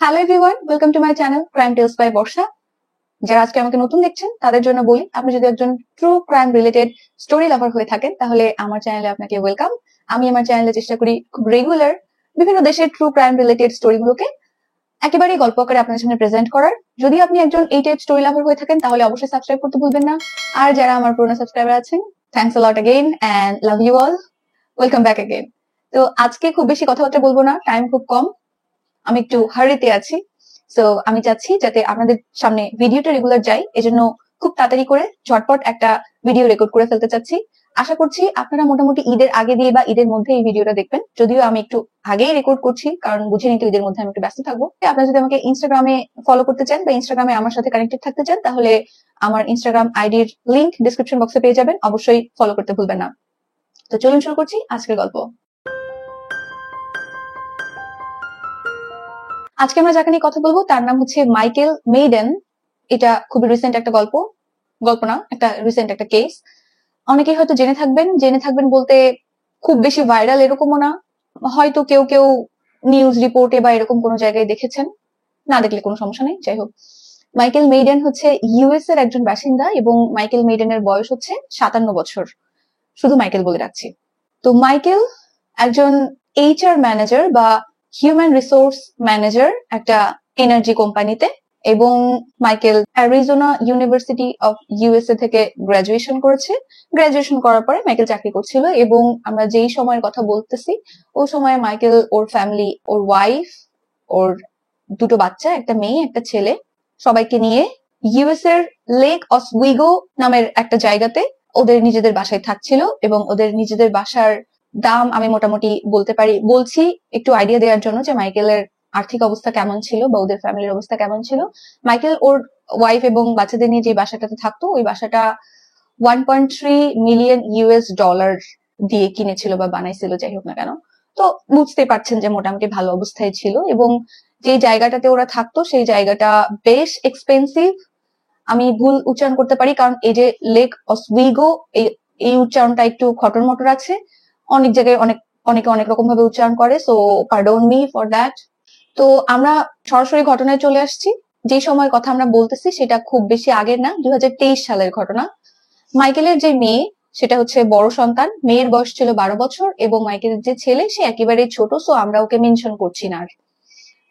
Hello everyone, welcome to my channel crime tales by Barsha. যারা আজকে আমাকে নতুন দেখছেন তাদের জন্য বলি, আপনি যদি একজন ট্রু ক্রাইম রিলেটেড স্টোরি লাভার হয়ে থাকেন তাহলে আমার চ্যানেলে আপনাকে ওয়েলকাম। আমি আমার চ্যানেলে চেষ্টা করি খুব রেগুলার বিভিন্ন দেশের ট্রু ক্রাইম রিলেটেড স্টোরিগুলোকে একেবারেই গল্প আকারে আপনাদের সামনে প্রেজেন্ট করার। যদি আপনি একজন এই টাইপ স্টোরি লাভার হয়ে থাকেন তাহলে অবশ্যই সাবস্ক্রাইব করতে ভুলবেন না। আর যারা আমার পুরনো সাবস্ক্রাইবার আছেন, thanks a lot again and love you all, welcome back again. তো আজকে খুব বেশি কথাবার্তা বলবো না, টাইম খুব কম, আমি একটু হারিতে আছি। সো আমি চাচ্ছি যাতে আপনাদের সামনে ভিডিওটা রেগুলার যায়, এজন্য খুব তাড়াতাড়ি করে ঝটপট একটা ভিডিও রেকর্ড করে ফেলতে চাচ্ছি। আশা করছি আপনারা মোটামুটি ঈদের আগে দিয়ে বা ঈদের মধ্যে এই ভিডিওটা দেখবেন, যদিও আমি একটু আগেই রেকর্ড করছি কারণ বুঝে নিতে ঈদের মধ্যে আমি একটু ব্যস্ত থাকবো। আপনারা যদি আমাকে ইনস্টাগ্রামে ফলো করতে চান বা ইনস্টাগ্রামে আমার সাথে কানেক্টেড থাকতে চান তাহলে আমার ইনস্টাগ্রাম আইডির লিংক ডিসক্রিপশন বক্সে পেয়ে যাবেন, অবশ্যই ফলো করতে ভুলবেন না। তো চলুন শুরু করছি আজকের গল্প। আজকে আমরা যাকে নিয়ে কথা বলবো তার নাম হচ্ছে মাইকেল মেইডেন। এটা খুবই রিসেন্ট একটা গল্প না, একটা রিসেন্ট একটা কেস। অনেকেই হয়তো জেনে থাকবেন বলতে খুব বেশি ভাইরাল এরকমও না, হয়তো কেউ কেউ নিউজ রিপোর্টে বা এরকম কোনো জায়গায় দেখেছেন, না দেখলে কোনো সমস্যা নেই। যাই হোক, মাইকেল মেইডেন হচ্ছে ইউএস এর একজন বাসিন্দা এবং মাইকেল মেইডেনের বয়স হচ্ছে 57 বছর। শুধু মাইকেল বলে রাখছি। তো মাইকেল একজন এইচআর ম্যানেজার বা হিউম্যান রিসোর্স ম্যানেজার একটা এনার্জি কোম্পানিতে, এবং Michael Arizona university of USA থেকে গ্রাজুয়েশন করেছে। গ্রাজুয়েশন করার পরে মাইকেল চাকরি করছিল এবং আমরা যেই সময়ের কথা বলতেছি ওই সময় মাইকেল, ওর ফ্যামিলি, ওর ওয়াইফ, ওর দুটো বাচ্চা, একটা মেয়ে একটা ছেলে, সবাইকে নিয়ে ইউএস এর লেক অসওয়েগো নামের একটা জায়গাতে ওদের নিজেদের বাসায় থাকছিল। এবং ওদের নিজেদের বাসার দাম আমি মোটামুটি বলছি একটু আইডিয়া দেওয়ার জন্য যে মাইকেলের আর্থিক অবস্থা কেমন ছিল বা ওদের ফ্যামিলির অবস্থা কেমন ছিল। মাইকেল ওর ওয়াইফ এবং বাচ্চাদের নিয়ে যে বাসাটাতে থাকতো ওই বাসাটা 1.3 মিলিয়ন ইউএস ডলার দিয়ে কিনেছিল বা বানাইছিল, যাই হোক না কেন। তো বুঝতে পারছেন যে মোটামুটি ভালো অবস্থায় ছিল। এবং যে জায়গাটাতে ওরা থাকতো সেই জায়গাটা বেশ এক্সপেন্সিভ। আমি ভুল উচ্চারণ করতে পারি কারণ এই যে লেক অসওয়েগো, এই উচ্চারণটা একটু খটর মটর আছে, অনেক জায়গায় অনেকে অনেক রকম ভাবে উচ্চারণ করে, সো পারডন মি ফর দ্যাট। তো আমরা সরাসরি ঘটনায় চলে আসছি। যে সময়ের কথা আমরা বলতেছি সেটা খুব বেশি আগের না, 2023 সালের ঘটনা। মাইকেলের যে মেয়ে সেটা হচ্ছে বড় সন্তান, মেয়ের বয়স ছিল 12 বছর এবং মাইকেলের যে ছেলে সে একেবারেই ছোট, সো আমরা ওকে মেনশন করছি না।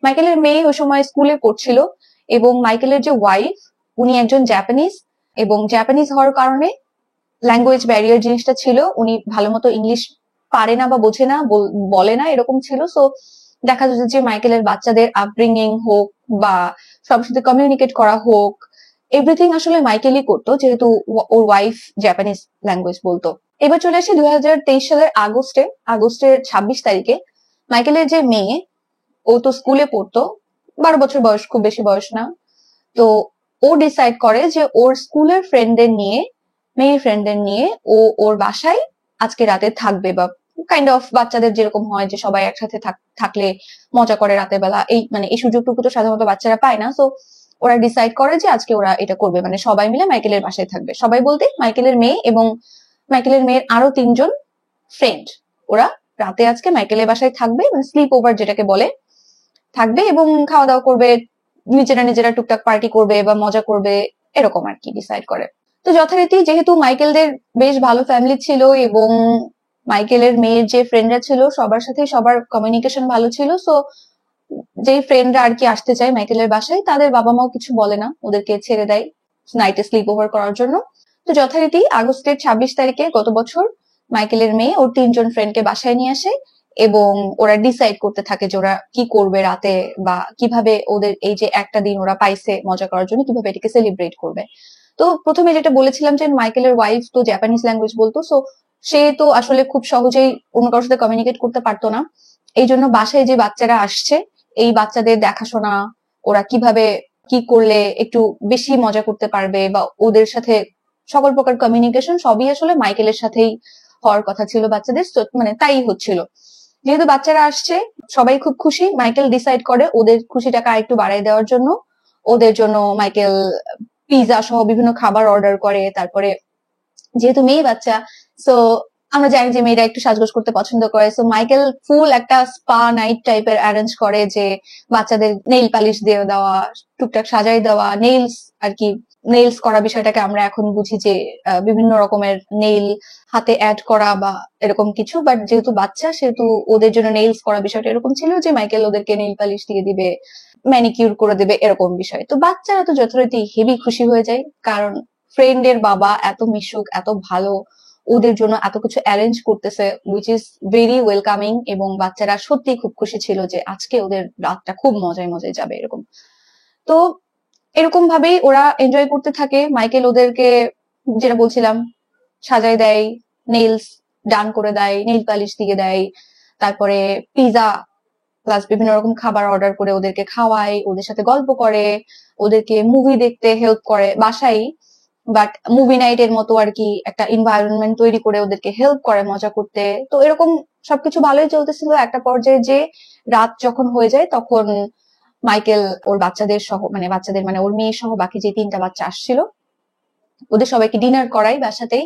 মাইকেলের মেয়ে ওই সময় স্কুলে পড়ছিল এবং মাইকেলের যে ওয়াইফ উনি একজন জাপানিজ, এবং জাপানিজ হওয়ার কারণে ল্যাঙ্গুয়েজ ব্যারিয়ার জিনিসটা ছিল, উনি ভালো মতো ইংলিশ পারে না বা বোঝে না, বলে না, এরকম ছিল। সো দেখা যাচ্ছে যে মাইকেলের বাচ্চাদের আপব্রিঙ্গিং হোক বা সবার সাথে কমিউনিকেট করা হোক, এভরিথিং আসলে মাইকেলই করতো যেহেতু ওর ওয়াইফ জাপানিজ ল্যাঙ্গুয়েজ বলতো। এবার চলে আসি 2023 সালের আগস্টের 26 তারিখে। মাইকেলের যে মেয়ে, ও তো স্কুলে পড়তো, 12 বছর বয়স, খুব বেশি বয়স না। তো ও ডিসাইড করে যে ওর স্কুলের ফ্রেন্ডদের নিয়ে, মেয়ে ফ্রেন্ডদের নিয়ে ও ওর বাসায় আজকে রাতে থাকবে, বা কাইন্ড অফ বাচ্চাদের যেরকম হয় যে সবাই একসাথে থাকলে মজা করে রাতের বেলা, এই সুযোগটুকু তো সাধারণত বাচ্চারা পায় না। তো ওরা ডিসাইড করে যে আজকে ওরা এটা করবে, মানে সবাই মিলে মাইকেলের বাসায় থাকবে। সবাই বলতে মাইকেলের মেয়ে এবং মাইকেলের মেয়ের আরো 3জন ফ্রেন্ড, ওরা রাতে আজকে মাইকেলের বাসায় থাকবে, মানে স্লিপ ওভার যেটাকে বলে, থাকবে এবং খাওয়া দাওয়া করবে, নিজেরা টুকটাক পার্টি করবে বা মজা করবে, এরকম আর কি ডিসাইড করে। তো যথারীতি যেহেতু মাইকেলদের বেশ ভালো ফ্যামিলি ছিল এবং মাইকেলের মেয়ের যে ফ্রেন্ডরা ছিল সবার সাথে সবার কমিউনিকেশন ভালো ছিল, সো যেই ফ্রেন্ডরা আর কি আসতে চায় মাইকেলের বাসায় তাদের বাবা মাও কিছু বলে না, ওদেরকে ছেড়ে দেয় নাইটে স্লিপ ওভার করার জন্য। তো যথারীতি আগস্টের 26 তারিখে গত বছর মাইকেলের মেয়ে ওর 3জন ফ্রেন্ডকে বাসায় নিয়ে আসে এবং ওরা ডিসাইড করতে থাকে যে ওরা কি করবে রাতে, বা কিভাবে ওদের এই যে একটা দিন ওরা পাইছে মজা করার জন্য কিভাবে এটাকে সেলিব্রেট করবে। তো প্রথমে যেটা বলেছিলাম যে মাইকেলের ওয়াইফ তো জাপানিজ ল্যাঙ্গুয়েজ বলতো, সো সে তো আসলে খুব সহজেই অন্য কারোর সাথে কমিউনিকেট করতে পারতো না। এই জন্য বাসায় যে বাচ্চারা আসছে এই বাচ্চাদের দেখাশোনা, ওরা কিভাবে কি করলে একটু বেশি মজা করতে পারবে বা ওদের সাথে সকল প্রকার কমিউনিকেশন সবই আসলে মাইকেলের সাথেই হওয়ার কথা ছিল বাচ্চাদের, মানে তাই হচ্ছিল। যেহেতু বাচ্চারা আসছে সবাই খুব খুশি, মাইকেল ডিসাইড করে ওদের খুশিটাকে আরেকটু বাড়াই দেওয়ার জন্য ওদের জন্য মাইকেল পিৎজা সহ বিভিন্ন খাবার অর্ডার করে। তারপরে যেহেতু মেয়ে বাচ্চা, সো আমরা জানি যে মেয়েরা একটু সাজগোজ করতে পছন্দ করে, সো মাইকেল ফুল একটা স্পা নাইট টাইপের অ্যারেঞ্জ করে, যে বাচ্চাদের নেইল পালিশ দিয়ে দেওয়া, টুকটাক সাজাই দেওয়া, নেইলস আর কি, নেইলস করা বিষয়টাকে আমরা এখন বুঝি যে বিভিন্ন রকমের নেইল হাতে অ্যাড করা বা এরকম কিছু, বাট যেহেতু বাচ্চা সেহেতু ওদের জন্য নেইলস করা বিষয়টা এরকম ছিল যে মাইকেল ওদেরকে নেইল পালিশ দিয়ে দিবে, ম্যানিকিউর করে দেবে, এরকম বিষয়। তো বাচ্চারা তো যথারীতি হেভি খুশি হয়ে যায়, কারণ ফ্রেন্ডের বাবা এত মিশুক, এত ভালো, ওদের জন্য এত কিছু অ্যারেঞ্জ করতেছে, উইচ ইজ ভেরি ওয়েলকামিং, এবং বাচ্চারা সত্যি খুব খুশি ছিল যে আজকে ওদের রাতটা খুব মজায় মজায় যাবে এরকম। তো এরকম ভাবেই ওরা এনজয় করতে থাকে। মাইকেল ওদেরকে যেটা বলছিলাম সাজাই দেয়, নেইলস ডান করে দেয়, নেইল পালিশ দিয়ে দেয়, তারপরে পিজা প্লাস বিভিন্ন রকম খাবার অর্ডার করে ওদেরকে খাওয়ায়, ওদের সাথে গল্প করে, ওদেরকে মুভি দেখতে হেল্প করে বাসায়, বাট মুভি নাইট এর মতো আর কি একটা এনভায়রনমেন্ট তৈরি করে ওদেরকে হেল্প করে মজা করতে। তো এরকম সবকিছু ভালোই চলতেছিল। একটা পর্যায়ে যে রাত যখন হয়ে যায় তখন মাইকেল ওর বাচ্চাদের সহ, মানে বাচ্চাদের মানে ওর মেয়ে সহ বাকি যে 3টা বাচ্চা আসছিল ওদের সবাইকে ডিনার করাই বাসাতেই,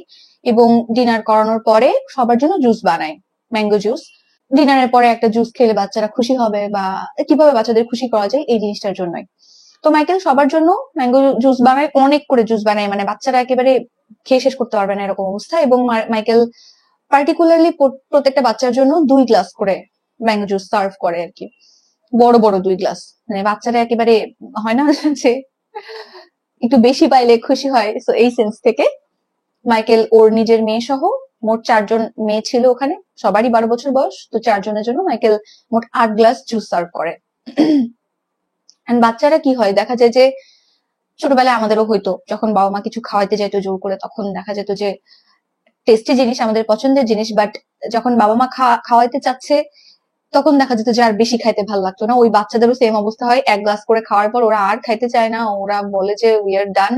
এবং ডিনার করানোর পরে সবার জন্য জুস বানায়, ম্যাঙ্গো জুস। ডিনারের পরে একটা জুস খেলে বাচ্চারা খুশি হবে, বা কিভাবে বাচ্চাদের খুশি করা যায় এই জিনিসটার জন্যই। তো মাইকেল সবার জন্য ম্যাঙ্গো জুস বানায়, অনেক করে জুস বানায়, মানে বাচ্চারা একেবারে খেয়ে শেষ করতে পারবে না এরকম অবস্থা। এবং মাইকেল পার্টিকুলারলি প্রত্যেকটা বাচ্চার জন্য 2 গ্লাস করে ম্যাঙ্গো জুস সার্ভ করে আর কি, বড় বড় 2 গ্লাস। মানে বাচ্চারা একেবারে হয় না যে একটু বেশি পাইলে খুশি হয়, তো এই সেন্স থেকে মাইকেল ওর নিজের মেয়ে সহ মোট 4 জন মেয়ে ছিল ওখানে, সবারই 12 বছর বয়স, তো 4 জনের জন্য মাইকেল মোট 8 গ্লাস জুস সার্ভ করে। এন্ড বাচ্চারা কি হয় দেখা যায় যে ছোটবেলায় আমাদেরও হয়তো যখন বাবা মা কিছু খাওয়াইতে যাইতো জোর করে, তখন দেখা যেত যে টেস্টি জিনিস আমাদের পছন্দের জিনিস, বাট যখন বাবা মা খাওয়াইতে চাচ্ছে তখন দেখা যেত যে আর বেশি খাইতে ভালো লাগতো না। ওই বাচ্চাদেরও সেম অবস্থা হয়, 1 গ্লাস করে খাওয়ার পর ওরা আর খাইতে চায় না, ওরা বলে যে উই আর ডান,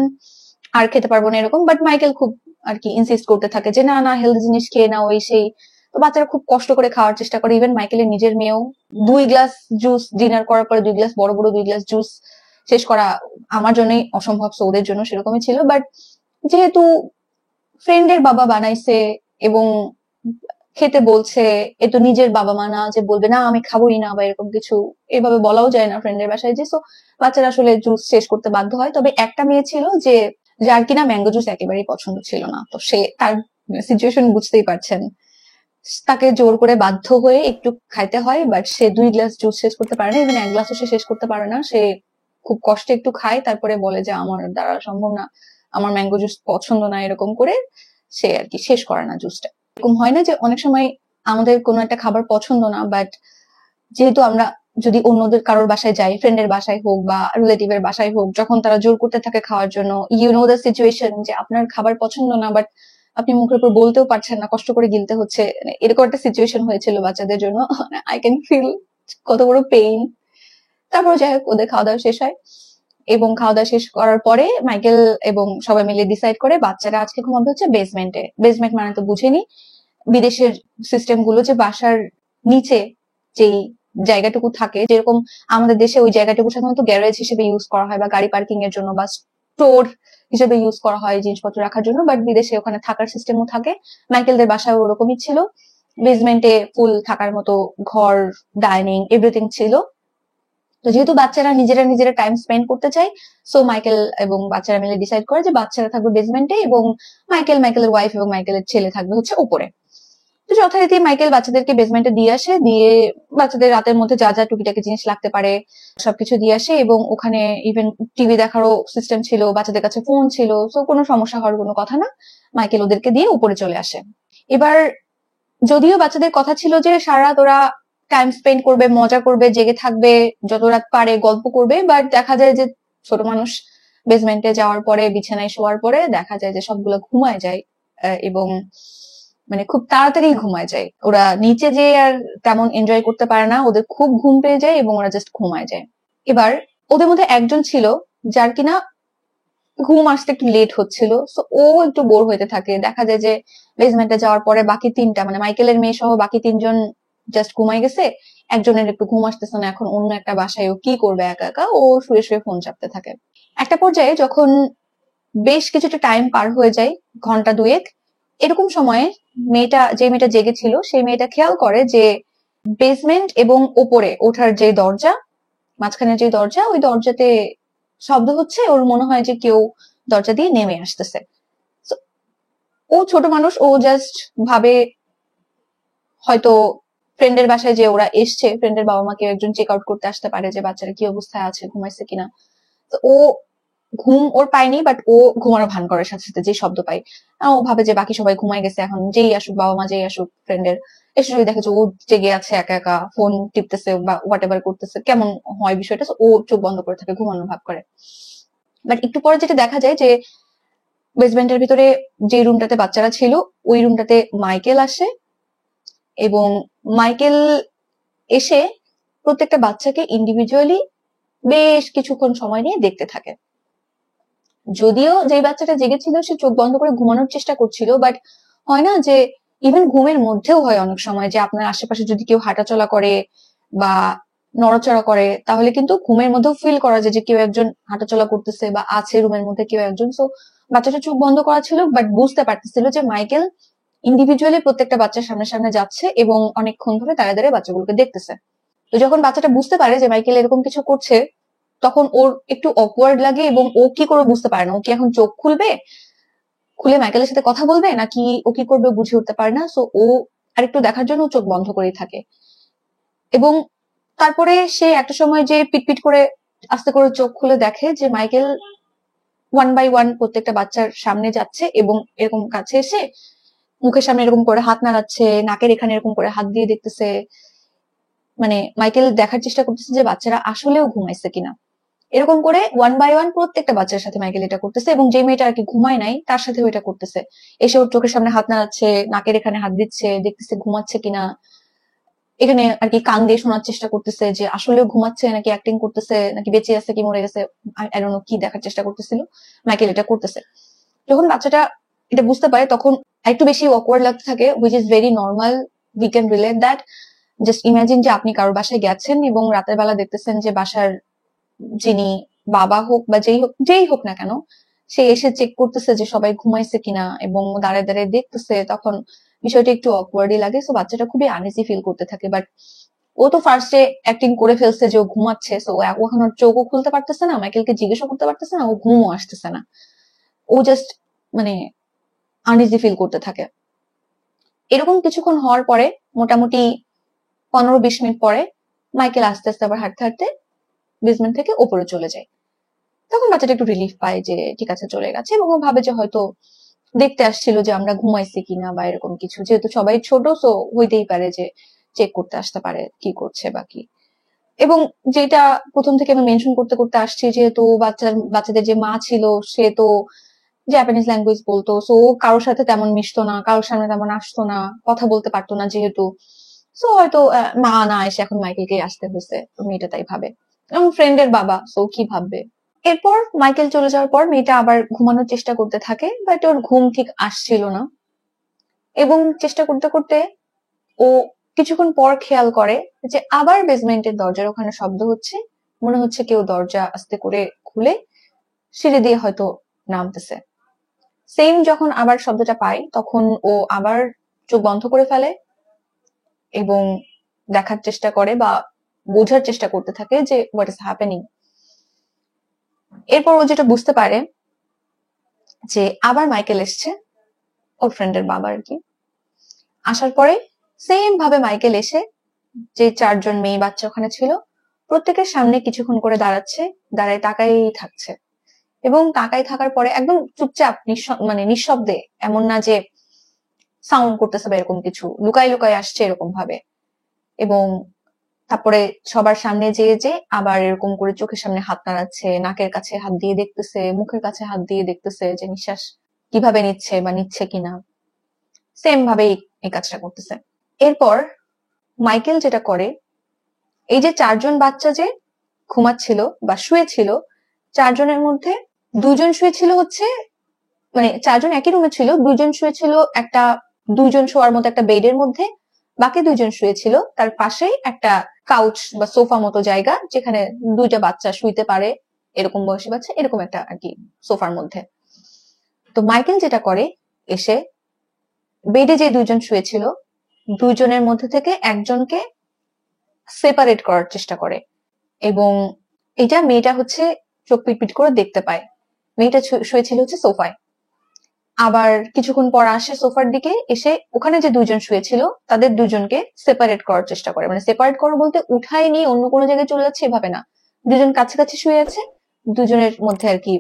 আর খেতে পারবো না এরকম। বাট মাইকেল খুব আর কি ইনসিস্ট করতে থাকে যে না না হেলদি জিনিস খেয়ে নাও, এই সেই। তো বাচ্চারা খুব কষ্ট করে খাওয়ার চেষ্টা করে। ইভেন মাইকেলের নিজের মেয়েও 2 গ্লাস জুস ডিনার করার পরে 2 গ্লাস বড় বড় 2 গ্লাস জুস শেষ করা আমার জন্যই অসম্ভব, সো ওদের জন্য সেরকমই ছিল। বাট যেহেতু ফ্রেন্ডের বাবা বানাইছে এবং খেতে বলছে, এ তো নিজের বাবা মা না যে বলবে না আমি খাবোই না বা এরকম কিছু, এভাবে বলাও যায় না ফ্রেন্ডের বাসায় যে। সো বাচ্চারা আসলে জুস শেষ করতে বাধ্য হয়। তবে একটা মেয়ে ছিল যে যার কিনা ম্যাঙ্গো জুস একেবারেই পছন্দ ছিল না, তো সে তার সিচুয়েশন বুঝতেই পারছেন, তাকে জোর করে বাধ্য হয়ে একটু খাইতে হয়, বাট সে 2 গ্লাস জুস শেষ করতে পারে না, ইভেন 1 গ্লাসও সে শেষ করতে পারে না। সে খুব কষ্টে একটু খায়, তারপরে বলে যে আমার দ্বারা সম্ভব না, আমার ম্যাঙ্গো জুস পছন্দ না, এরকম করে সে আর কি শেষ করে না জুসটা। এরকম হয় না যে অনেক সময় আমাদের কোনো একটা খাবার পছন্দ না, বাট যেহেতু আমরা যদি অন্যদের কারোর বাসায় যাই, ফ্রেন্ডের বাসায় হোক বা রিলেটিভের বাসায় হোক, যখন তারা জোর করতে থাকে খাওয়ার জন্য, ইউ নো দ্য সিচুয়েশন যে আপনার খাবার পছন্দ না, বাট আপনি মুখের উপর বলতেও পারছেন না, কষ্ট করে গিলতে হচ্ছে, এরকম একটা সিচুয়েশন হয়েছিল বাচ্চাদের জন্য। আই ক্যান ফিল কত বড় পেইন। তারপর যাই হোক ওদের খাওয়া দাওয়া শেষ হয়, এবং খাওয়া দাওয়া শেষ করার পরে মাইকেল এবং সবাই মিলে ডিসাইড করে বাচ্চারা আজকে ঘুমাবে হচ্ছে বেসমেন্টে। বেসমেন্ট মানে তো বুঝেনি, বিদেশের সিস্টেম গুলো যে বাসার নিচে যেই জায়গাটুকু থাকে, যেরকম আমাদের দেশে ওই জায়গাটুকু সাধারণত গ্যারেজ হিসেবে ইউজ করা হয়, বা গাড়ি পার্কিং এর জন্য, বা স্টোর হিসেবে ইউজ করা হয় জিনিসপত্র রাখার জন্য, বাট বিদেশে ওখানে থাকার সিস্টেমও থাকে। মাইকেলদের বাসায় ওরকমই ছিল, বেসমেন্টে ফুল থাকার মতো ঘর, ডাইনিং, এভরিথিং ছিল। তো যেহেতু বাচ্চারা নিজেরা টাইম স্পেন্ড করতে চায়, সো মাইকেল এবং বাচ্চারা মিলে ডিসাইড করে যে বাচ্চারা থাকবে বেসমেন্টে এবং মাইকেলের ওয়াইফ এবং মাইকেলের ছেলে থাকবে হচ্ছে উপরে। তো যথারীতি মাইকেল বাচ্চাদেরকে বেসমেন্টে দিয়ে আসে, দিয়ে বাচ্চাদের রাতের মধ্যে যা যা টুকিটাকি জিনিস লাগতে পারে সবকিছু দিয়ে আসে, এবং ওখানে ইভেন টিভি দেখারও সিস্টেম ছিল, বাচ্চাদের কাছে ফোন ছিল, তো কোনো সমস্যা হওয়ার কোনো কথা না। মাইকেল ওদেরকে দিয়ে উপরে চলে আসে। এবার যদিও বাচ্চাদের কথা ছিল যে সারা রাত ওরা টাইম স্পেন্ড করবে, মজা করবে, জেগে থাকবে, যত রাত পারে গল্প করবে, বাট দেখা যায় যে ছোট মানুষ বেসমেন্টে যাওয়ার পরে, বিছানায় শোয়ার পরে দেখা যায় যে সবগুলো ঘুমায় যায়, এবং মানে খুব তাড়াতাড়ি ঘুমায় যায়। ওরা নিচে যে আর তেমন এনজয় করতে পারে না, ওদের খুব ঘুম পেয়ে যায় এবং ওরা জাস্ট ঘুমায় যায়। এবার ওদের মধ্যে একজন ছিল যার কিনা ঘুম আসতে একটু লেট হচ্ছিল, তো ও একটু বোর হইতে থাকে। দেখা যায় যে বেসমেন্টে যাওয়ার পরে বাকি 3টা মানে মাইকেলের মেয়ে সহ বাকি 3জন জাস্ট ঘুমাই গেছে, একজনের একটু ঘুম আসতেছে না, এখন অন্য একটা বাসায় ও কি করবে একা একা, ও শুয়ে শুয়ে ফোন চাপতে থাকে। একটা পর্যায়ে যখন বেশ কিছুটা টাইম পার হয়ে যায়, ঘন্টা দুয়েক, এরকম সময়ে যে মেয়েটা জেগেছিল সেই মেয়েটা খেয়াল করে যে বেসমেন্ট এবং ওপরে ওঠার যে দরজা, মাঝখানে যে দরজা, ওই দরজাতে শব্দ হচ্ছে। ওর মনে হয় যে কেউ দরজা দিয়ে নেমে আসতেছে। ও ছোট মানুষ, ও জাস্ট ভাবে হয়তো ফ্রেন্ডের বাসায় যে ওরা এসছে, ফ্রেন্ডের বাবা মাকে একজন চেক আউট করতে আসতে পারে যে বাচ্চারা কি অবস্থায় আছে, ঘুমাইছে কিনা। তো ও ঘুম ওর পায়নি, বাট ও ঘুমানো ভান করার সাথে সাথে যে শব্দ পাই, ও ভাবে যে বাকি সবাই ঘুমাই গেছে, এখন যেই আসুক বাবা মা, যেই আসুক ফ্রেন্ডের, এসে যদি দেখে যে ও জেগে আছে একা একা ফোন টিপতেছে বা হোয়াট এভার করতেছে, কেমন হয় বিষয়টা। ও চোখ বন্ধ করে থাকে, ঘুমানো ভাব করে। বাট একটু পরে যেটা দেখা যায় যে বেসমেন্টের ভিতরে যে রুমটাতে বাচ্চারা ছিল, ওই রুমটাতে মাইকেল আসে, এবং মাইকেল এসে প্রত্যেকটা বাচ্চাকে ইন্ডিভিজুয়ালি বেশ কিছুক্ষণ সময় নিয়ে দেখতে থাকে। যদিও যে বাচ্চাটা জেগেছিল সে চোখ বন্ধ করে ঘুমানোর চেষ্টা করছিল, বাট হয় না যে ইভেন ঘুমের মধ্যেও হয় অনেক সময় যে আপনার আশেপাশে যদি কেউ হাঁটাচলা করে বা নড়াচড়া করে, তাহলে কিন্তু ঘুমের মধ্যেও ফিল করা যায় যে কেউ একজন হাঁটাচলা করতেছে বা আছে রুমের মধ্যে কেউ একজন। সো বাচ্চাটা চোখ বন্ধ করা ছিল, বাট বুঝতে পারতেছিল যে মাইকেল ইন্ডিভিজুয়ালি প্রত্যেকটা বাচ্চার সামনে সামনে যাচ্ছে এবং অনেকক্ষণ ধরে দাঁড়িয়ে দাঁড়িয়ে বাচ্চাগুলোকে দেখতেছে। তো যখন বাচ্চাটা বুঝতে পারে যে মাইকেল এরকম কিছু করছে, তখন ওর একটু অকওয়ার্ড লাগে এবং ও কি করে বুঝতে পারে না, ও কি এখন চোখ খুলে মাইকেলের সাথে কথা বলবে নাকি ও কি করবে বুঝে উঠতে পারে না। সো ও আরেকটু দেখার জন্য চোখ বন্ধ করেই থাকে। এবং তারপরে সে একটা সময় যে পিটপিট করে আস্তে করে চোখ খুলে দেখে যে মাইকেল ওয়ান বাই ওয়ান প্রত্যেকটা বাচ্চার সামনে যাচ্ছে এবং এরকম কাছে এসে মুখের সামনে এরকম করে হাত নাড়াচ্ছে, নাকের এখানে এরকম করে হাত দিয়ে দেখতেছে। মানে মাইকেল দেখার চেষ্টা করতেছে যে বাচ্চারা আসলেও ঘুমাইছে কিনা। এরকম করে ওয়ান বাই ওয়ান প্রত্যেকটা বাচ্চার সাথে মাইকেল এটা করতেছে, এবং যে মেয়েটা আর কি ঘুমায় নাই তার সাথেও এটা করতেছে। এসে ওর চোখের সামনে হাত নাড়াচ্ছে, নাকের এখানে হাত দিচ্ছে, দেখতেছে ঘুমাচ্ছে কিনা। এখানে আর কি কান দিয়ে শোনার চেষ্টা করতেছে যে আসলেও ঘুমাচ্ছে নাকি অ্যাক্টিং করতেছে, নাকি বেঁচে আছে কি মরে গেছে, আই ডোন্ট নো কি দেখার চেষ্টা করতেছিল। মাইকেল এটা করতেছে। যখন বাচ্চাটা এটা বুঝতে পারে তখন একটু বেশি অকওয়ার্ড লাগতে থাকে, which is very normal, we can relate that. Just imagine যে আপনি কারোর বাসায় গেছেন এবং রাতের বেলা দেখতেছেন যে বাসার যিনি বাবা হোক বা যেই হোক না কেন, সে এসে চেক করতেছে যে সবাই ঘুমাইছে কিনা এবং দাঁড়ায় দাঁড়ায় দেখতেছে। তখন বিষয়টা একটু অকওয়ার্ডই লাগে। সো বাচ্চাটা খুবই আনইজি ফিল করতে থাকে। বাট ও তো ফার্স্টে অ্যাক্টিং করে ফেলছে যে ও ঘুমাচ্ছে, সো ও এখন ওর চোখও খুলতে পারতেছে না, মাইকেলকে জিজ্ঞাসা করতে পারতেছে না, ও ঘুমও আসতেছে না। ও জাস্ট মানে আনইজি ফিল করতে থাকে। এরকম কিছুক্ষণ হওয়ার পরে, মোটামুটি 15-20 মিনিট পরে, মাইকেল আস্তে আস্তে আবার হাঁটতে হাঁটতে বেসমেন্ট থেকে ওপরে চলে যায়। তখন বাচ্চাটা একটু রিলিফ পায় যে ঠিক আছে চলে গেছে, এবং ও ভাবে যে হয়তো দেখতে আসছিল যে আমরা ঘুমাইছি কিনা বা এরকম কিছু, যেহেতু সবাই ছোট, সো হইতেই পারে যে চেক করতে আসতে পারে কি করছে বা কি। এবং যেটা প্রথম থেকে আমি মেনশন করতে করতে আসছি, যেহেতু বাচ্চাদের যে মা ছিল সে তো জাপানিজ ল্যাঙ্গুয়েজ বলতো, সো কারোর সাথে তেমন মিশতো না, কারোর সামনে তেমন আসতো না, কথা বলতে পারতো না যেহেতু। সো হয়তো মা না এসে এখন মাইকেলকে আসতে হয়েছে, মেয়েটা তাই ভাবে। এবং ফ্রেন্ডের বাবা, সো কি ভাববে। এরপর মাইকেল চলে যাওয়ার পর মেয়েটা আবার ঘুমানোর চেষ্টা করতে থাকে, বাট ওর ঘুম ঠিক আসছিল না। এবং চেষ্টা করতে করতে ও কিছুক্ষণ পর খেয়াল করে যে আবার বেসমেন্টের দরজার ওখানে শব্দ হচ্ছে। মনে হচ্ছে কেউ দরজা আস্তে করে খুলে সিঁড়ি দিয়ে হয়তো নামতেছে। সেম যখন আবার শব্দটা পায় তখন ও আবার চোখ বন্ধ করে ফেলে এবং দেখার চেষ্টা করে বা বোঝার চেষ্টা করতে থাকে যে হোয়াট ইজ হ্যাপেনিং। এরপর ও যেটা বুঝতে পারে যে আবার মাইকেল এসছে, ওর ফ্রেন্ডের বাবা আর কি। আসার পরে সেম ভাবে মাইকেল এসে যে 4জন মেয়ে বাচ্চা ওখানে ছিল প্রত্যেকের সামনে কিছুক্ষণ করে দাঁড়াচ্ছে, দাঁড়ায় তাকাই থাকছে। এবং তাকাই থাকার পরে একদম চুপচাপ মানে নিঃশব্দে, এমন না যে সাউন্ড করতেছে বা এরকম কিছু, লুকাই লুকাই আসছে এরকম ভাবে। এবং তারপরে সবার সামনে যেয়ে যে আবার এরকম করে চোখের সামনে হাত নাড়াচ্ছে, নাকের কাছে হাত দিয়ে দেখতেছে, মুখের কাছে হাত দিয়ে দেখতেছে যে নিঃশ্বাস কিভাবে নিচ্ছে বা নিচ্ছে কিনা। সেম ভাবে এই কাজটা করতেছে। এরপর মাইকেল যেটা করে, এই যে 4জন বাচ্চা যে ঘুমাচ্ছিল বা শুয়েছিল, 4জনের মধ্যে 2জন শুয়েছিল হচ্ছে, মানে 4জন একই রুমে ছিল, 2জন শুয়েছিল একটা 2জন শোয়ার মতো একটা বেডের মধ্যে, বাকি 2জন শুয়েছিল তার পাশেই একটা কাউচ বা সোফা মতো জায়গা, যেখানে 2টা বাচ্চা শুইতে পারে, এরকম বয়সী বাচ্চা, এরকম একটা আর কি সোফার মধ্যে। তো মাইকেল যেটা করে, এসে বেডে যে দুইজন শুয়েছিল দুইজনের মধ্যে থেকে একজনকে সেপারেট করার চেষ্টা করে, এবং এটা মেয়েটা হচ্ছে চোখ পিটপিট করে দেখতে পায়। মেয়েটা শুয়েছিল হচ্ছে সোফায়। আবার কিছুক্ষণ পর আসে সোফার দিকে, এসে ওখানে যে দুইজন শুয়েছিল তাদের দুজনকে সেপারেট করার চেষ্টা করে। মানে সেপারেট করো বলতে উঠায় নিয়ে অন্য কোনো জায়গায় চলে যাচ্ছে এভাবে না, দুজন কাছাকাছি শুয়ে আছে, দুজনের মধ্যে আর কি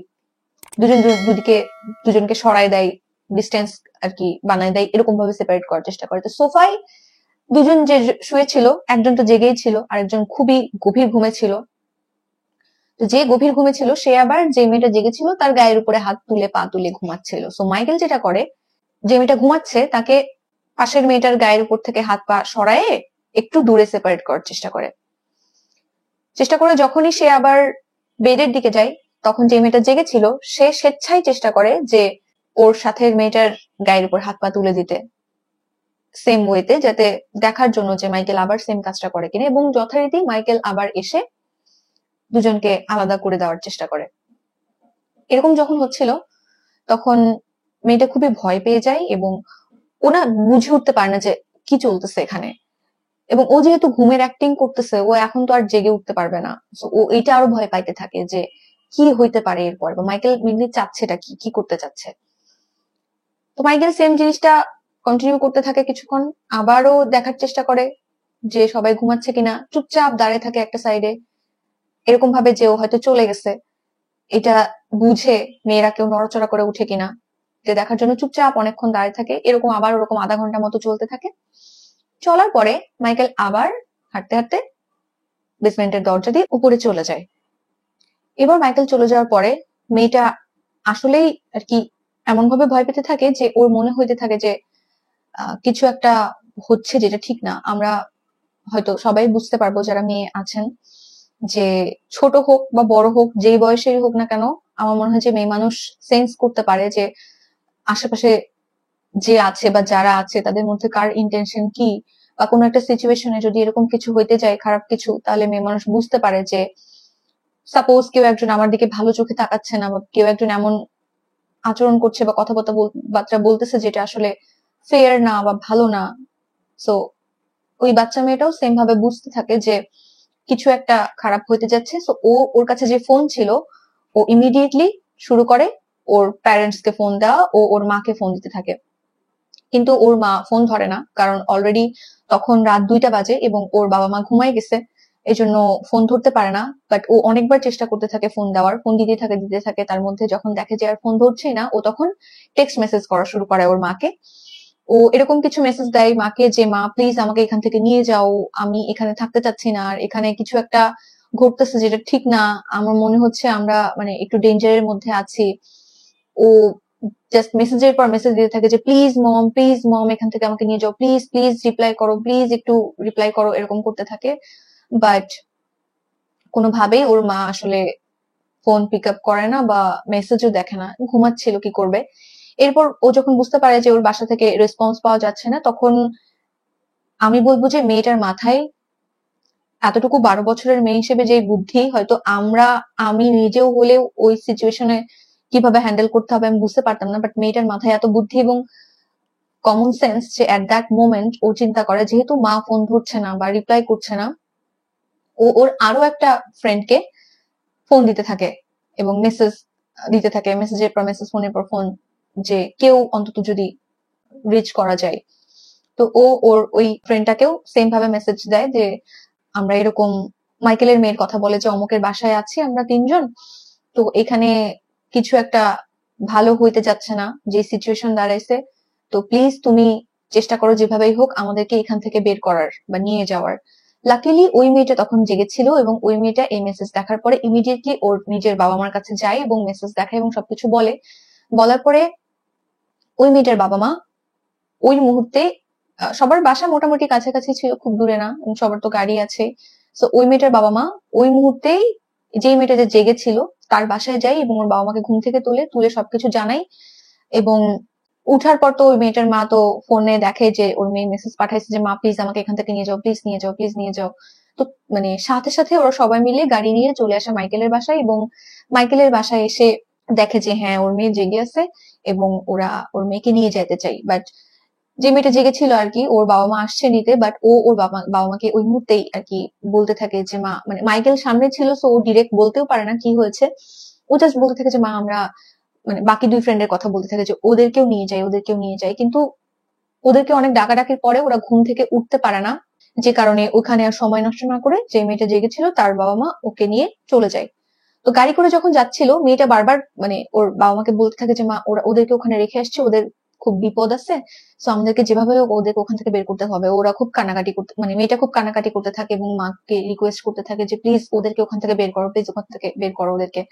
দুজন দুদিকে দুজনকে সরায় দেয়, ডিস্টেন্স আর কি বানায় দেয়, এরকম ভাবে সেপারেট করার চেষ্টা করে। তো সোফায় দুজন যে শুয়েছিল একজন তো জেগেই ছিল, আরেকজন খুবই গভীর ঘুমে ছিল। তো যে গভীর ঘুমে ছিল সে আবার যে মেয়েটা জেগেছিল তার গায়ের উপরে হাত তুলে পা তুলে ঘুমাচ্ছিল। সো মাইকেল যেটা করে, যে মেয়েটা ঘুমাচ্ছে তাকে পাশের মেয়েটার গায়ের উপর থেকে হাত পা সরায়ে একটু দূরে সেপারেট করার চেষ্টা করে যখনই সে আবার বেডের দিকে যায়, তখন যে মেয়েটা জেগেছিল সে স্বেচ্ছায় চেষ্টা করে যে ওর সাথে মেয়েটার গায়ের উপর হাত পা তুলে দিতে, সেম ওয়েতে, যাতে দেখার জন্য যে মাইকেল আবার সেম কাজটা করে কিনা, এবং যথারীতি মাইকেল আবার এসে দুজনকে আলাদা করে দেওয়ার চেষ্টা করে। এরকম যখন হচ্ছিল তখন মেয়েটা খুবই ভয় পেয়ে যায়, এবং ওনা বুঝে উঠতে পারে না যে কি চলতেছে এখানে। এবং ও যেহেতু ঘুমের অ্যাক্টিং করতেছে, ও এখন তো আর জেগে উঠতে পারবে না। ও এটা আরো ভয় পাইতে থাকে যে কি হইতে পারে এরপর, বা মাইকেল মেনলি চাচ্ছেটা কি, কি করতে চাচ্ছে। তো মাইকেল সেম জিনিসটা কন্টিনিউ করতে থাকে কিছুক্ষণ, আবারও দেখার চেষ্টা করে যে সবাই ঘুমাচ্ছে কিনা, চুপচাপ দাঁড়িয়ে থাকে একটা সাইডে, এরকম ভাবে যে ও হয়তো চলে গেছে এটা বুঝে মেয়েরা কেউ নড়াচড়া করে উঠে কিনা, যে দেখার জন্য চুপচাপ অনেকক্ষণ দাঁড়িয়ে থাকে। এরকম আবার ওরকম আধা ঘন্টা মতো চলতে থাকে। চলার পরে মাইকেল আবার হাঁটতে হাঁটতে বেসমেন্টের দরজা দিয়ে উপরে চলে যায়। এবার মাইকেল চলে যাওয়ার পরে মেয়েটা আসলেই আর কি এমন ভাবে ভয় পেতে থাকে যে ওর মনে হইতে থাকে যে কিছু একটা হচ্ছে যেটা ঠিক না। আমরা হয়তো সবাই বুঝতে পারবো যারা মেয়ে আছেন, যে ছোট হোক বা বড় হোক, যেই বয়সেরই হোক না কেন, আমার মনে হয় যে মেয়ে মানুষ সেন্স করতে পারে যে আশেপাশে যে আছে বা যারা আছে তাদের মধ্যে কার ইন্টেনশন কি, বা কোনো একটা সিচুয়েশনে যদি এরকম কিছু হইতে যায় খারাপ কিছু, তাহলে মেয়ে মানুষ বুঝতে পারে যে সাপোজ কেউ একজন আমার দিকে ভালো চোখে তাকাচ্ছে না, বা কেউ একজন এমন আচরণ করছে বা কথাবার্তা বলতেছে যেটা আসলে ফেয়ার না বা ভালো না। সো ওই বাচ্চা মেয়েটাও সেম ভাবে বুঝতে থাকে যে কিছু একটা খারাপ হইতে যাচ্ছে। সো ওর কাছে যে ফোন ছিল ও ইমিডিয়েটলি শুরু করে ওর প্যারেন্টস কে ফোন দেওয়া, ও ওর মাকে ফোন দিতে থাকে। কিন্তু ওর মা ফোন ধরে না, কারণ অলরেডি তখন রাত 2টা বাজে এবং ওর বাবা মা ঘুমাই গেছে, এই জন্য ফোন ধরতে পারে না। বাট ও অনেকবার চেষ্টা করতে থাকে ফোন দেওয়ার, ফোন দিতে থাকে। তার মধ্যে যখন দেখে যে আর ফোন ধরছেই না, ও তখন টেক্সট মেসেজ করা শুরু করে ওর মাকে। ও এরকম কিছু মেসেজ দেয় মাকে যে মা প্লিজ আমাকে এখান থেকে নিয়ে যাও, আমি এখানে থাকতে চাচ্ছি না, আর এখানে কিছু একটা ঘটতেছে যেটা ঠিক না, আমার মনে হচ্ছে আমরা মানে একটু ডেঞ্জারের মধ্যে আছি। ও জাস্ট মেসেজের পর মেসেজ দিতে থাকে যে প্লিজ মম এখান থেকে আমাকে নিয়ে যাও, প্লিজ প্লিজ রিপ্লাই করো, প্লিজ একটু রিপ্লাই করো, এরকম করতে থাকে। বাট কোনোভাবেই ওর মা আসলে ফোন পিক আপ করে না বা মেসেজও দেখে না, ঘুমাচ্ছিল, কি করবে। এরপর ও যখন বুঝতে পারে যে ওর বাসা থেকে রেসপন্স পাওয়া যাচ্ছে না, তখন আমি বলবো যে মেয়েটার মাথায় এতটুকু 12 বছরের মেয়ে হিসেবে যে বুদ্ধি, হয়তো আমি নিজেও হলেও ওই সিচুয়েশনে কিভাবে হ্যান্ডেল করতে হবে আমি বুঝতে পারতাম না। বাট মেয়েটার মাথায় এত বুদ্ধি এবং কমন সেন্স যে এট দ্যাট মোমেন্ট ও চিন্তা করে যেহেতু মা ফোন ধরছে না বা রিপ্লাই করছে না, ও ওর আরো একটা ফ্রেন্ডকে ফোন দিতে থাকে এবং মেসেজ দিতে থাকে, মেসেজের পর মেসেজ, ফোনের পর ফোন, যে কেউ অন্তত যদি রিচ করা যায়। তো ও ওর ওই ফ্রেন্ডটাকেও সেম ভাবে মেসেজ দেয় যে আমরা এরকম, মাইকেলের মেয়ের কথা বলে যে অমুকের বাসায় আছি আমরা 3জন, তো এখানে কিছু একটা ভালো হইতে যাচ্ছে না, যে সিচুয়েশন দাঁড়াইছে, তো প্লিজ তুমি চেষ্টা করো যেভাবেই হোক আমাদেরকে এখান থেকে বের করার বা নিয়ে যাওয়ার। লাকিলি ওই মেয়েটা তখন জেগেছিল এবং ওই মেয়েটা এই মেসেজ দেখার পরে ইমিডিয়েটলি ওর নিজের বাবা মার কাছে যায় এবং মেসেজ দেখায় এবং সবকিছু বলে। বলার পরে ওই মেয়েটার বাবা মা ওই মুহূর্তে, সবার বাসা মোটামুটি কাছাকাছি ছিল, খুব দূরে না, এবং সবার তো গাড়ি আছে। তো ওই মেয়েটার বাবা মা ওই মুহূর্তেই যে মেয়েটা যে জেগেছিল তার বাসায় যায় এবং ওর বাবা মাকে ঘুম থেকে তুলে সবকিছু জানাই। এবং উঠার পর তো ওই মেয়েটার মা তো ফোনে দেখে যে ওর মেয়ে মেসেজ পাঠাইছে যে মা প্লিজ আমাকে এখান থেকে নিয়ে যাও, প্লিজ নিয়ে যাও, প্লিজ নিয়ে যাও। তো মানে সাথে সাথে ওরা সবাই মিলে গাড়ি নিয়ে চলে আসে মাইকেলের বাসায়, এবং মাইকেলের বাসায় এসে দেখে যে হ্যাঁ ওর মেয়ে জেগে আছে এবং ওরা ওর মেয়েকে নিয়ে যেতে চাই। বাট যে মেয়েটা জেগেছিল আর কি, ওর বাবা মা আসছে নিতে, বাট ও ওর বাবা বাবা মাকে ওই মুহূর্তেই আর কি বলতে থাকে যে মা, মানে মাইকেল সামনে ছিল, সো ও ডিরেক্ট বলতেও পারে না কি হয়েছে। ও জাস্ট বলতে থাকে যে মা আমরা, মানে বাকি দুই ফ্রেন্ডের কথা বলতে থাকে যে ওদেরকেও নিয়ে যাই, ওদেরকেও নিয়ে যাই, কিন্তু ওদেরকে অনেক ডাকাডাকির পরে ওরা ঘুম থেকে উঠতে পারে না, যে কারণে ওখানে আর সময় নষ্ট না করে যে মেয়েটা জেগেছিল তার বাবা মা ওকে নিয়ে চলে যায়। তো গাড়ি করে যখন যাচ্ছিল মেয়েটা বারবার মানে ওর বাবা মাকে বলতে থাকে যে মা ওরা ওদেরকে ওখানে রেখে আসছে, ওদের খুব বিপদ আছে, তো আমাদেরকে যেভাবে হোক ওদেরকে ওখান থেকে বের করতে হবে। ওরা খুব কান্নাকাটি করতে, মানে মেয়েটা খুব কান্নাকাটি করতে থাকে এবং মাকে রিকোয়েস্ট করতে থাকে যে প্লিজ ওদেরকে ওখান থেকে বের করো, প্লিজ ওখান থেকে বের করো ওদেরকে।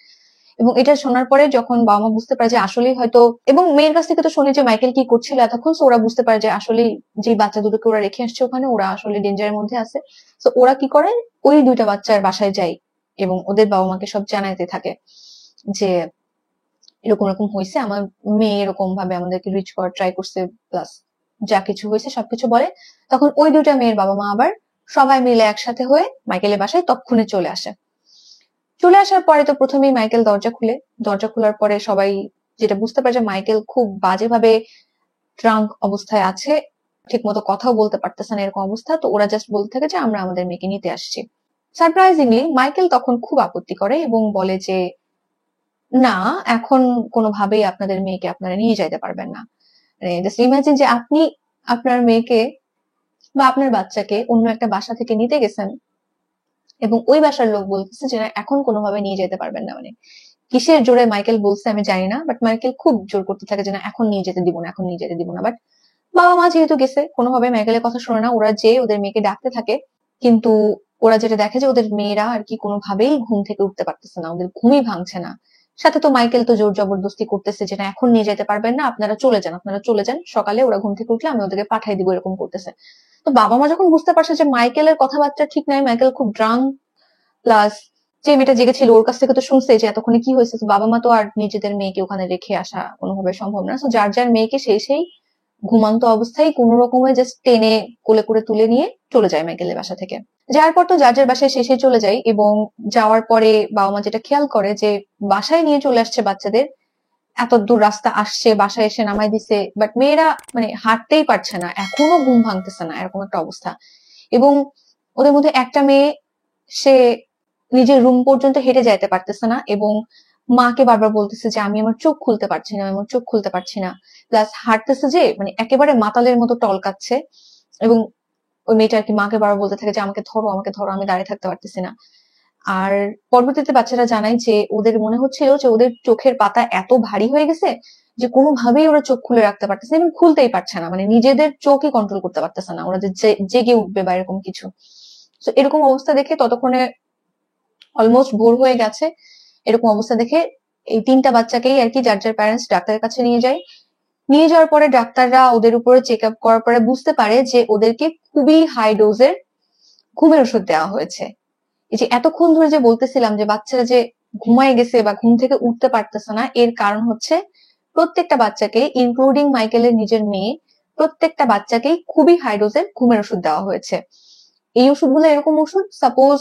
এবং এটা শোনার পরে যখন বাবা মা বুঝতে পারে যে আসলেই হয়তো, এবং মেয়ের কাছ থেকে তো শুনে যে মাইকেল কি করছিল এতক্ষণ, তো ওরা বুঝতে পারে যে আসলে যে বাচ্চা দুটোকে ওরা রেখে আসছে ওখানে ওরা আসলে ডেঞ্জারের মধ্যে আছে। তো ওরা কি করে, ওই দুইটা বাচ্চার বাসায় যায় এবং ওদের বাবা মাকে সব জানাইতে থাকে যে এরকম এরকম হয়েছে, আমার মেয়ে এরকম ভাবে আমাদেরকে রিচ করার ট্রাই করছে, প্লাস যা কিছু হয়েছে সবকিছু বলে। তখন ওই দুইটা মেয়ের বাবা মা আবার সবাই মিলে একসাথে হয়ে মাইকেলের বাসায় তৎক্ষণে চলে আসে। চলে আসার পরে তো প্রথমেই মাইকেল দরজা খুলে, দরজা খোলার পরে সবাই যেটা বুঝতে পারে যে মাইকেল খুব বাজেভাবে ড্রাঙ্ক অবস্থায় আছে, ঠিক মতো কথাও বলতে পারতেছে না এরকম অবস্থা। তো ওরা জাস্ট বলতে থাকে যে আমরা আমাদের মেয়েকে নিতে আসছি। সারপ্রাইজিংলি মাইকেল তখন খুব আপত্তি করে এবং বলে যে না, এখন কোনোভাবেই আপনাদের মেয়েকে আপনারা নিয়ে যাইতে পারবেন না। মানে জাস্ট ইমাজিন যে আপনি আপনার মেয়েকে বা আপনার বাচ্চাকে অন্য একটা বাসা থেকে নিতে গেছেন এবং ওই বাসার লোক বলতেছে যে না, এখন কোনোভাবে নিয়ে যেতে পারবেন না। মানে কিসের জোরে মাইকেল বলছে আমি জানি না, বাট মাইকেল খুব জোর করতে থাকে যে না এখন নিয়ে যেতে দিব না, এখন নিয়ে যেতে দিব না। বাট বাবা মা যেহেতু গেছে, কোনোভাবে মাইকেলের কথা শোনে না, ওরা যে ওদের মেয়েকে ডাকতে থাকে। কিন্তু ওরা যেটা দেখে যে ওদের মেয়েরা আর কি কোনোভাবেই ঘুম থেকে উঠতে পারতেছে না, ওদের ঘুমই ভাঙছে না। সাথে তো মাইকেল তো জোর জবরদস্তি করতেছে যে না এখন নিয়ে যেতে পারবেন না, আপনারা চলে যান, আপনারা চলে যান, সকালে ওরা ঘুম থেকে উঠলে আমি ওদেরকে পাঠাই দিব, এরকম করতেছে। তো বাবা মা যখন বুঝতে পারছে যে মাইকেলের কথাবার্তা ঠিক নাই, মাইকেল খুব ড্রাঙ্ক, প্লাস যে মেয়েটা জেগেছিল ওর কাছ থেকে তো শুনছে যে এতক্ষণে কি হয়েছে, তো বাবা মা তো আর নিজেদের মেয়েকে ওখানে রেখে আসা কোনোভাবে সম্ভব না। তো যার যার মেয়েকে সেই ঘুমান্ত অবস্থায় কোন রকমে জাস্ট টেনে কোলে করে তুলে নিয়ে চলে যায় মাইকেলের বাসা থেকে। যাওয়ার পর তো যার যার বাসায় শেষে চলে যায় এবং যাওয়ার পরে বাবা মা যেটা খেয়াল করে যে বাসায় নিয়ে চলে আসছে বাচ্চাদের, এত দূর রাস্তা আসছে, বাসায় এসে নামাই দিছে, বাট মেয়েরা মানে হাঁটতেই পারছে না, এখনো ঘুম ভাঙতেছে না, এরকম একটা অবস্থা। এবং ওদের মধ্যে একটা মেয়ে, সে নিজের রুম পর্যন্ত হেঁটে যাইতে পারতেছে না এবং মাকে বারবার বলতেছে যে আমি আমার চোখ খুলতে পারছি না, আমি আমার চোখ খুলতে পারছি না। প্লাস হাঁটতেছে যে মানে একেবারে মাতালের মতো টলকাচ্ছে। এবং ওই মেয়েটা আর কি মাকে বারবার বলতে থাকে যে আমাকে ধরো, আমাকে ধরো, আমি দাঁড়িয়ে থাকতে পারতেছি না। আর পরবর্তীতে বাচ্চারা জানায় যে ওদের মনে হচ্ছিল যে ওদের চোখের পাতা এত ভারী হয়ে গেছে যে কোনোভাবেই ওরা চোখ খুলে রাখতে পারতেছে না এবং খুলতেই পারছে না, মানে নিজেদের চোখই কন্ট্রোল করতে পারতেছে না, ওরা যে জেগে উঠবে বা এরকম কিছু। তো এরকম অবস্থা দেখে ততক্ষণে অলমোস্ট ভোর হয়ে গেছে। এরকম অবস্থা দেখে এই তিনটা বাচ্চাকেই আর কি যার যার প্যারেন্টস ডাক্তারের কাছে নিয়ে যায়। নিয়ে যাওয়ার পরে ডাক্তাররা ওদের উপরে চেক আপ করার পরে বুঝতে পারে যে ওদেরকে খুবই হাই ডোজের ঘুমের ওষুধ দেওয়া হয়েছে। এই যে এতক্ষণ ধরে যে বলতেছিলাম যে বাচ্চারা যে ঘুমায় গেছে বা ঘুম থেকে উঠতে পারতেছে না, এর কারণ হচ্ছে প্রত্যেকটা বাচ্চাকে, ইনক্লুডিং মাইকেলের নিজের মেয়ে, প্রত্যেকটা বাচ্চাকেই খুবই হাই ডোজের ঘুমের ওষুধ দেওয়া হয়েছে। এই ওষুধগুলো এরকম ওষুধ, সাপোজ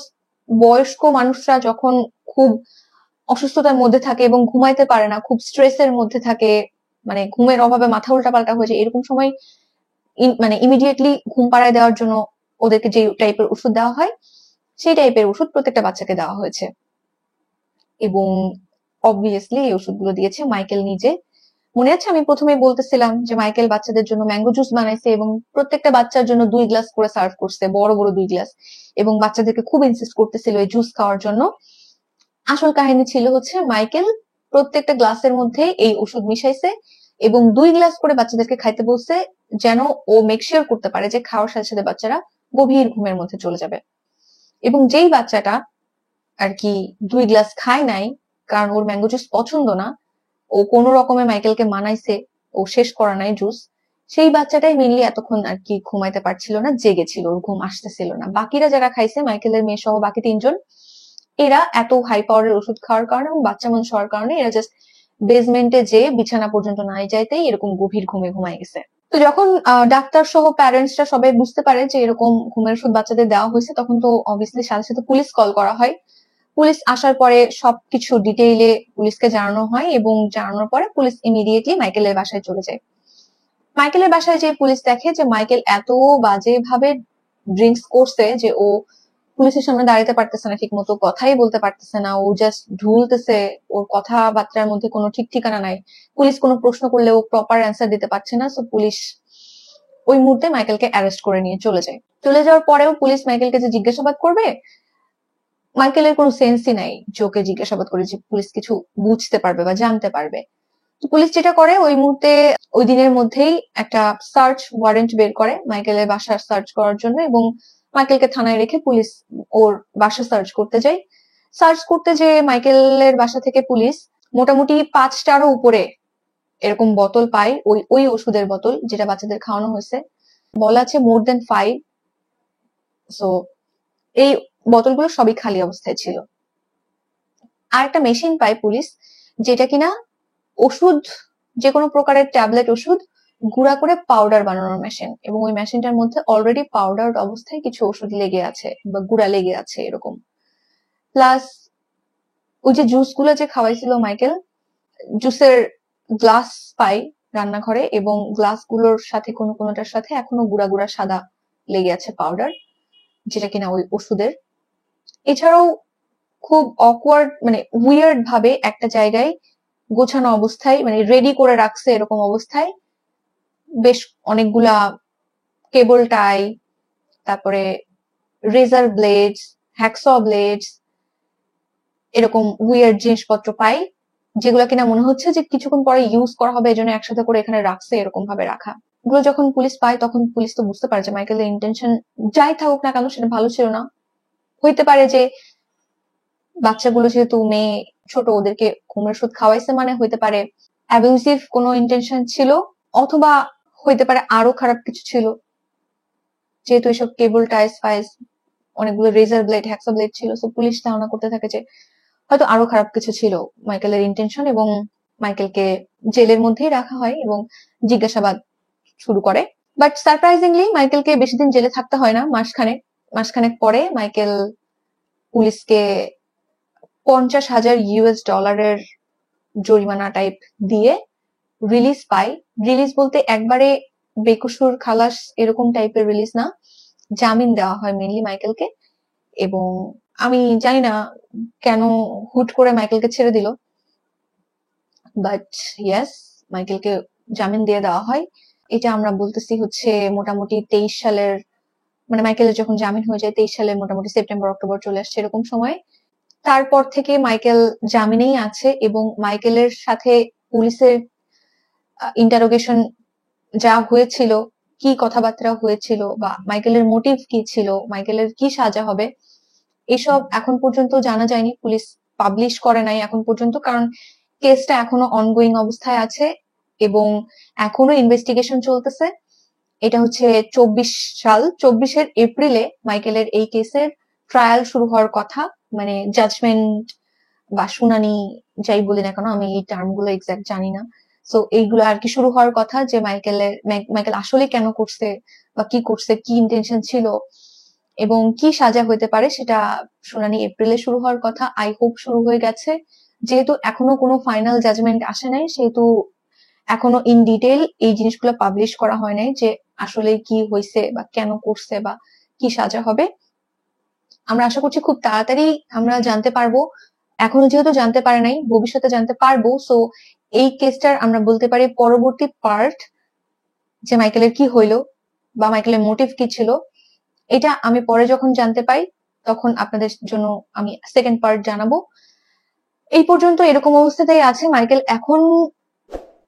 বয়স্ক মানুষরা যখন খুব অসুস্থতার মধ্যে থাকে এবং ঘুমাইতে পারে না, খুব স্ট্রেসের মধ্যে থাকে, মানে ঘুমের অভাবে মাথা উল্টাপাল্টা হয়ে যায়, এরকম সময় মানে ইমিডিয়েটলি ঘুম পাড়ায় দেওয়ার জন্য ওদেরকে যে টাইপের ওষুধ দেওয়া হয়, সেই টাইপের ওষুধ প্রত্যেকটা বাচ্চাকে দেওয়া হয়েছে। এবং অবভিয়াসলি এই ওষুধগুলো দিয়েছে মাইকেল নিজে। মনে আছে আমি প্রথমে বলতেছিলাম যে মাইকেল বাচ্চাদের জন্য ম্যাঙ্গো জুস বানাইছে এবং প্রত্যেকটা বাচ্চার জন্য 2 গ্লাস করে সার্ভ করছে, বড় বড় 2 গ্লাস, এবং বাচ্চাদেরকে খুব ইনসিস্ট করতেছিল এই জুস খাওয়ার জন্য। আসল কাহিনী ছিল হচ্ছে মাইকেল প্রত্যেকটা গ্লাসের মধ্যে এই ওষুধ মিশাইছে এবং 2 গ্লাস করে বাচ্চাদেরকে খাইতে বলছে, যেন ও মেক শিওর করতে পারে যে খাওয়ার সাথে সাথে বাচ্চারা গভীর ঘুমের মধ্যে চলে যাবে। এবং যেই বাচ্চাটা আর কি 2 গ্লাস খায় নাই, কারণ ওর ম্যাঙ্গো জুস পছন্দ না, ও কোনো রকমে মাইকেলকে মানাইছে, ও শেষ করা নাই জুস, সেই বাচ্চাটাই মেনলি এতক্ষণ আর কি ঘুমাইতে পারছিল না, জেগেছিল, ওর ঘুম আসতেছিল না। বাকিরা যারা খাইছে, মাইকেলের মেয়ে সহ বাকি 3জন, এরা এত হাই পাওয়ারের ওষুধ খাওয়ার কারণে এবং বাচ্চা মানুষ হওয়ার কারণে এরা জাস্ট বেসমেন্টে যে বিছানা পর্যন্ত নাই যাইতেই এরকম গভীর ঘুমে ঘুমায় গেছে। তো যখন ডাক্তার সহ প্যারেন্টসরা সবাই বুঝতে পারে যে এরকম ঘুমের ওষুধ বাচ্চাদের দেওয়া হয়েছে, তখন তো অবভিয়াসলি সাথে সাথে পুলিশ কল করা হয়। পুলিশ আসার পরে সবকিছু ডিটেইলে পুলিশকে জানানো হয় এবং জানানোর পরে পুলিশ ইমিডিয়েটলি মাইকেলের বাসায় চলে যায়। মাইকেলের বাসায় যে পুলিশ দেখে যে মাইকেল এত বাজে ভাবে ড্রিঙ্কস করছে যে ও পুলিশের সামনে দাঁড়াতে পারতেছে না, ঠিক মতো কথাই বলতে পারতেছে না, ও জাস্ট ঢুলতেছে, ওর কথাবার্তার মধ্যে কোনো ঠিক ঠিকানা নাই। পুলিশ কোনো প্রশ্ন করলে ও প্রপার অ্যান্সার দিতে পারছে না, সো পুলিশ ওই মুহূর্তে মাইকেলকে অ্যারেস্ট করে নিয়ে চলে যায়। চলে যাওয়ার পরেও পুলিশ মাইকেলকে যে জিজ্ঞাসাবাদ করবে, মাইকেলের কোনো সেন্সই নাই যে ওকে জিজ্ঞাসাবাদ করে যে পুলিশ কিছু বুঝতে পারবে বা জানতে পারবে। তো পুলিশ যেটা করে ওই মুহূর্তে ওই দিনের মধ্যেই একটা সার্চ ওয়ারেন্ট বের করে মাইকেলের বাসা সার্চ করার জন্য, এবং মাইকেলকে থানায় রেখে পুলিশ ওর বাসা সার্চ করতে যায়। সার্চ করতে যে মাইকেলের বাসা থেকে পুলিশ মোটামুটি 5টারও উপরে এরকম বোতল পায়, ওই ওই ওষুধের বোতল যেটা বাচ্চাদের খাওয়ানো হয়েছে, বলা আছে মোর দেন 5। সো এই বোতলগুলো সবই খালি অবস্থায় ছিল। আর একটা মেশিন পায় পুলিশ, যেটা কিনা ওষুধ, যে কোনো প্রকারের ট্যাবলেট ওষুধ গুঁড়া করে পাউডার বানানোর মেশিন, এবং ওই মেশিনটার মধ্যে অলরেডি পাউডার অবস্থায় কিছু ওষুধ লেগে আছে বা গুঁড়া লেগে আছে এরকম। প্লাস ওই যে জুস গুলো যে খাওয়াইছিল মাইকেল, জুসের গ্লাস পাই রান্নাঘরে, এবং গ্লাস গুলোর সাথে কোনো কোনোটার সাথে এখনো গুঁড়া গুঁড়া সাদা লেগে আছে পাউডার, যেটা কিনা ওই ওষুধের। এছাড়াও খুব অকওয়ার্ড মানে উইয়ার্ড ভাবে একটা জায়গায় গোছানো অবস্থায়, মানে রেডি করে রাখছে এরকম অবস্থায় বেশ অনেকগুলা কেবল টাই, তারপরে রেজার ব্লেডস, হ্যাকস ব্লেডস, এরকম উইয়ার্ড জিনিসপত্র পাই, যেগুলো কিনা মনে হচ্ছে যে কিছুক্ষণ পরে ইউজ করা হবে, এই জন্য একসাথে করে এখানে রাখছে, এরকম ভাবে রাখা। এগুলো যখন পুলিশ পায় তখন পুলিশ তো বুঝতে পারে যে মাইকেলের ইন্টেনশন যাই থাকুক না কেন সেটা ভালো ছিল না। হইতে পারে যে বাচ্চাগুলো যেহেতু মেয়ে ছোট, ওদেরকে ঘুমের ওষুধ খাওয়াইছে, মানে হইতে পারে অ্যাবিউসিভ কোনো ইন্টেনশন ছিল, অথবা হইতে পারে আরো খারাপ কিছু ছিল, যেহেতু এসব কেবল টাইস ফাইস অনেকগুলো রেজার ব্লেড হ্যাকসা ব্লেড ছিল। সো পুলিশ ধারণা করতে থাকে যে হয়তো আরো খারাপ কিছু ছিল মাইকেলের ইন্টেনশন, এবং মাইকেলকে জেলের মধ্যেই রাখা হয় এবং জিজ্ঞাসাবাদ শুরু করে। বাট সারপ্রাইজিংলি মাইকেলকে বেশি দিন জেলে থাকতে হয় না, মাসখানেক পরে মাইকেল পুলিশকে $50,000 জরিমানা টাইপ দিয়ে রিলিজ পায়। রিলিজ বলতে একবারে বেকসুর খালাস এরকম টাইপের রিলিজ না, জামিন দেওয়া হয় মেনলি মাইকেলকে। এবং আমি জানি না কেন হুট করে মাইকেলকে ছেড়ে দিল, বাট ইয়েস, মাইকেলকে জামিন দিয়ে দেওয়া হয়। এটা আমরা বলতেছি হচ্ছে মোটামুটি 23 সালের, মানে মাইকেলের যখন জামিন হয়ে যায় 23 সালের মোটামুটি সেপ্টেম্বর অক্টোবর চলে আসছে এরকম সময়। তারপর থেকে মাইকেল জামিনেই আছে, এবং মাইকেলের সাথে পুলিশের ইন্টারোগেশন যা হয়েছিল, কি কথাবার্তা হয়েছিল, বা মাইকেলের মোটিভ কি ছিল, মাইকেলের কি সাজা হবে, এসব এখন পর্যন্ত জানা যায়নি। পুলিশ পাবলিশ করে নাই এখন পর্যন্ত, কারণ কেসটা এখনো অনগোয়িং অবস্থায় আছে এবং এখনো ইনভেস্টিগেশন চলতেছে। এটা হচ্ছে 24 এপ্রিলে মাইকেলের এই কেসের ট্রায়াল শুরু হওয়ার কথা, মানে জাজমেন্ট বা শুনানি যাই বলি না কেন, আমি এই টার্মগুলো এক্সাক্ট জানি না। সো এইগুলো আর কি শুরু হওয়ার কথা, যে মাইকেল আসলে কেন করছে বা কি করছে, কি ইন্টেনশন ছিল এবং কি সাজা হইতে পারে, সেটা শুনানি এপ্রিলে শুরু হওয়ার কথা। আই হোপ শুরু হয়ে গেছে। যেহেতু এখনো কোনো ফাইনাল জাজমেন্ট আসে নাই, সেহেতু এখনো ইন ডিটেইল এই জিনিসগুলো পাবলিশ করা হয় নাই, যে আসলে কি হয়েছে বা কেন করছে বা কি সাজা হবে। আমরা আশা করছি খুব তাড়াতাড়ি আমরা জানতে পারবো। এখনো যেহেতু জানতে পারে নাই, ভবিষ্যতে জানতে পারবো। সো এই কেসটার আমরা বলতে পারি পরবর্তী পার্ট, যে মাইকেলের কি হইলো বা মাইকেলের মোটিভ কি ছিল, এটা আমি পরে যখন জানতে পাই তখন আপনাদের জন্য আমি সেকেন্ড পার্ট জানাবো। এই পর্যন্ত এরকম অবস্থাতেই আছে মাইকেল, এখন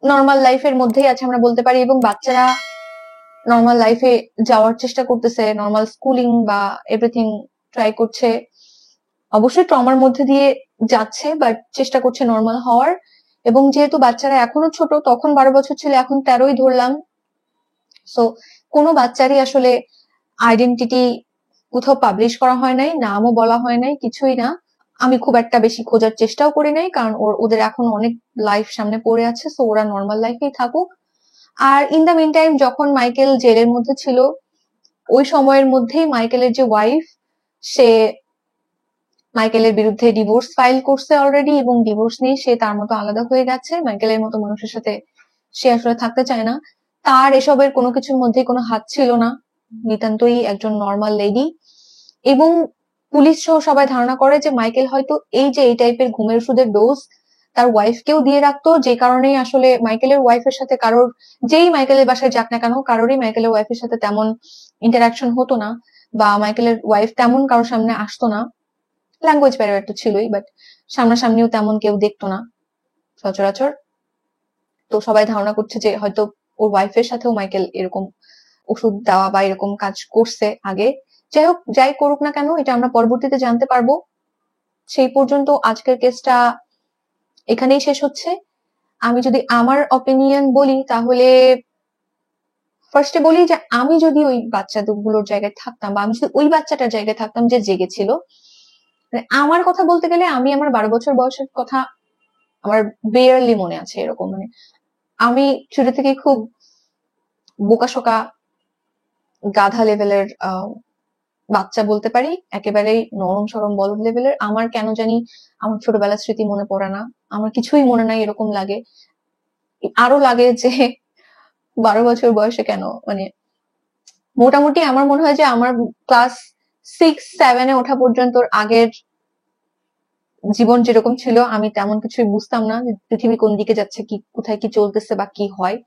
নর্মাল লাইফের মধ্যেই আছে আমরা বলতে পারি, এবং বাচ্চারা নর্মাল লাইফে যাওয়ার চেষ্টা করতেছে, নর্মাল স্কুলিং বা এভরিথিং ট্রাই করছে। অবশ্যই ট্রমার মধ্যে দিয়ে যাচ্ছে, বাট চেষ্টা করছে নর্মাল হওয়ার। এবং যেহেতু বাচ্চারা এখনো ছোট, তখন 12 বছর ছিল, এখন 13ই ধরলাম। সো কোনো বাচ্চারই আসলে আইডেন্টিটি কোথাও পাবলিশ করা হয় নাই, নামও বলা হয় নাই, কিছুই না। আমি খুব একটা বেশি খোঁজার চেষ্টাও করি নাই, কারণ ওদের এখন অনেক লাইফ সামনে পড়ে আছে, সো ওরা নর্মাল লাইফেই থাকুক। আর ইন দ্য মিন টাইম যখন মাইকেল জেলের মধ্যে ছিল, ওই সময়ের মধ্যেই মাইকেলের যে ওয়াইফ, সে মাইকেলের বিরুদ্ধে ডিভোর্স ফাইল করছে অলরেডি, এবং ডিভোর্স নিয়ে সে তার মতো আলাদা হয়ে গেছে। মাইকেলের মতো মানুষের সাথে সে আসলে থাকতে চায় না। তার এসবের কোনো কিছুর মধ্যে কোনো হাত ছিল না, নিতান্তই একজন নর্মাল লেডি। এবং পুলিশ সহ সবাই ধারণা করে যে মাইকেল হয়তো এই যে এই টাইপের ঘুমের ওষুধের ডোজ তার ওয়াইফকেও দিয়ে রাখতো, যে কারণেই আসলে মাইকেলের ওয়াইফের সাথে কারোর, যেই মাইকেলের বাসায় যাক না কেন, কারোরই মাইকেলের ওয়াইফের সাথে তেমন ইন্টারাকশন হতো না, বা মাইকেলের ওয়াইফ তেমন কারোর সামনে আসতো না। ল্যাঙ্গুয়েজ ব্যারিয়ার তো ছিলই, বাট সামনাসামনিও তেমন কেউ দেখতো না সচরাচর। তো সবাই ধারণা করছে যে হয়তো ওর ওয়াইফের সাথেও মাইকেল এরকম ওষুধ দেওয়া বা এরকম কাজ করছে আগে। যাই হোক, যাই করুক না কেন, এটা আমরা পরবর্তীতে জানতে পারবো। সেই পর্যন্ত আজকের কেসটা এখানেই শেষ হচ্ছে। আমি যদি আমার অপিনিয়ন বলি, তাহলে ফার্স্টে বলি যে আমি যদি ওই বাচ্চাগুলোর জায়গায় থাকতাম, বা আমি যদি ওই বাচ্চাটার জায়গায় থাকতাম যে জেগেছিল, মানে আমার কথা বলতে গেলে আমি আমার 12 বছর বয়সের কথা আমার বেয়ারলি মনে আছে এরকম। মানে আমি ছোট থেকে খুব বোকাশোকা গাধা লেভেলের বাচ্চা বলতে পারি, একেবারেই নরম সরম বলদ লেভেলের। আমার কেন জানি আমার ছোটবেলার স্মৃতি মনে পড়ে না, আমার কিছুই মনে নাই এরকম লাগে। আরো লাগে যে 12 বছর বয়সে কেন, মানে মোটামুটি আমার মনে হয় যে আমার ক্লাস 6-7-এ ওঠা পর্যন্ত আগের জীবন যেরকম ছিল আমি তেমন কিছুই বুঝতাম না যে পৃথিবী কোন দিকে যাচ্ছে, কি কোথায় কি চলতেছে বা কি হয়।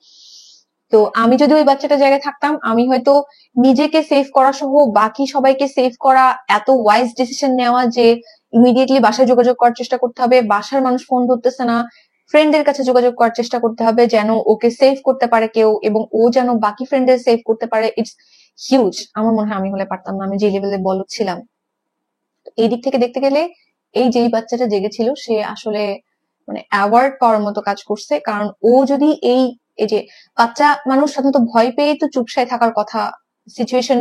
তো আমি যদি ওই বাচ্চাটার জায়গায় থাকতাম, আমি হয়তো নিজেকে সেভ করা সহ বাকি সবাইকে সেভ করা, এত ওয়াইজ ডিসিশন নেওয়া যে ইমিডিয়েটলি বাসায় যোগাযোগ করার চেষ্টা করতে হবে, বাসার মানুষ ফোন ধরতেছে না, ফ্রেন্ডদের কাছে যোগাযোগ করার চেষ্টা করতে হবে যেন ওকে সেভ করতে পারে কেউ, এবং ও যেন বাকি ফ্রেন্ডদের সেভ করতে পারে। It's huge. আমার মনে হয় আমি হলে পারতাম না, আমি যে লেভেলে বলদ ছিলাম। এই দিক থেকে দেখতে গেলে এই যেই বাচ্চাটা জেগেছিল সে আসলে মানে অ্যাওয়ার্ড পাওয়ার মতো কাজ করছে। কারণ ও যদি এই এই যে বাচ্চা মানুষ সাধারণত ভয় পেয়ে তো চুপসায় থাকার কথা, সিচুয়েশন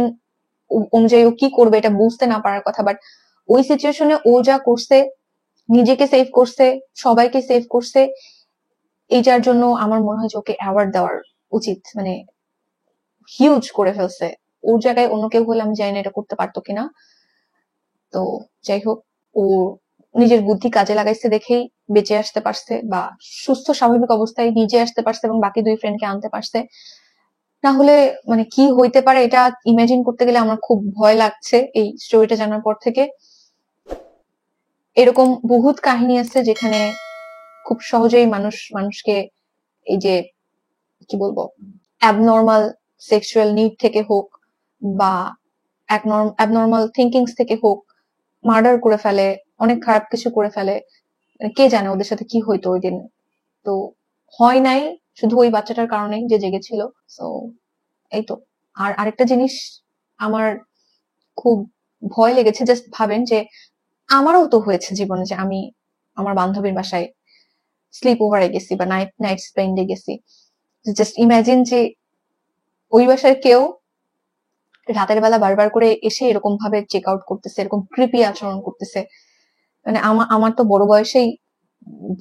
অনুযায়ী ও কি করবে এটা বুঝতে না পারার কথা, বাট ওই সিচুয়েশনে ও যা করছে, নিজেকে সেভ করছে, সবাইকে সেভ করছে, এইটার জন্য আমার মনে হয় যে ওকে অ্যাওয়ার্ড দেওয়ার উচিত। মানে হিউজ করে ফেলছে। ওর জায়গায় অন্য কেউ হলে আমি জানি না এটা করতে পারতো কিনা। তো যাই হোক, ও নিজের বুদ্ধি কাজে লাগাইছে দেখেই বেঁচে আসতে পারছে, বা সুস্থ স্বাভাবিক অবস্থায় নিজে আসতে পারছে এবং বাকি 2 ফ্রেন্ডকে আনতে পারছে। না হলে মানে কি হইতে পারে এটা ইমাজিন করতে গেলে আমার খুব ভয় লাগছে এই স্টোরিটা জানার পর থেকে। এরকম বহুত কাহিনী আছে যেখানে খুব সহজেই মানুষকে এই যে কি বলবো, অ্যাবনর্মাল সেক্সুয়াল নিড থেকে হোক বা অ্যাবনর্মাল থিঙ্কিংস থেকে হোক মার্ডার করে ফেলে, অনেক খারাপ কিছু করে ফেলে। কে জানে ওদের সাথে কি হইতো ওই দিন। তো হয় নাই শুধু ওই বাচ্চাটার কারণে যে জেগেছিল। তো এই তো। আর আরেকটা জিনিস আমার খুব ভয় লেগেছে, জাস্ট ভাবেন যে আমারও তো হয়েছে জীবনে যে আমি আমার বান্ধবীর বাসায় স্লিপ ওভারে গেছি বা নাইট স্পেন্ডে গেছি। জাস্ট ইমাজিন যে ওই বাসায় কেউ রাতের বেলা বারবার করে এসে এরকম ভাবে চেক আউট করতেছে, এরকম ক্রিপি আচরণ করতেছে। মানে আমার তো বড় বয়সেই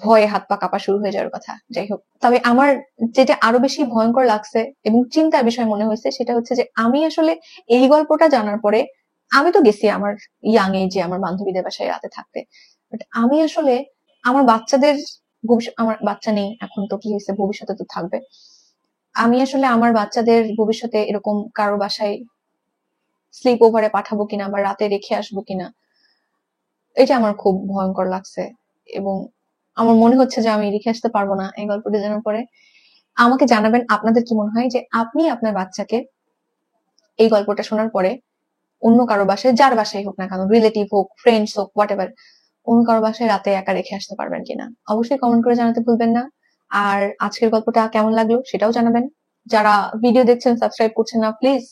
ভয়ে হাত পা কাঁপা শুরু হয়ে যাওয়ার কথা। যাই হোক, তবে আমার যেটা আরো বেশি ভয়ঙ্কর লাগছে এবং চিন্তার বিষয় মনে হয়েছে সেটা হচ্ছে যে আমি আসলে এই গল্পটা জানার পরে, আমি তো গেছি আমার ইয়াং এজে আমার বান্ধবীদের বাসায় রাতে থাকতে, বাট আমি আসলে আমার বাচ্চাদের ভবিষ্যৎ, আমার বাচ্চা নেই এখন, তো কি হয়েছে, ভবিষ্যতে তো থাকবে। আমি আসলে আমার বাচ্চাদের ভবিষ্যতে এরকম কারো বাসায় স্লিপ ওভারে পাঠাবো কিনা বা রাতে রেখে আসবো কিনা, এটা আমার খুব ভয়ঙ্কর লাগছে। এবং আমার মনে হচ্ছে যে আমি রেখে আসতে পারবো না এই গল্পটা জানার পরে। আমাকে জানাবেন আপনাদের কি মনে হয় যে আপনি আপনার বাচ্চাকে এই গল্পটা শোনার পরে অন্য কারো বাসায়, যার বাসায় হোক না কেন, রিলেটিভ হোক, ফ্রেন্ডস হোক, হোয়াট এভার, অন্য কারো বাসায় রাতে একা রেখে আসতে পারবেন কিনা অবশ্যই কমেন্ট করে জানাতে ভুলবেন না। আর আজকের গল্পটা কেমন লাগলো সেটাও জানাবেন। যারা ভিডিও দেখছেন সাবস্ক্রাইব করছেন না, প্লিজ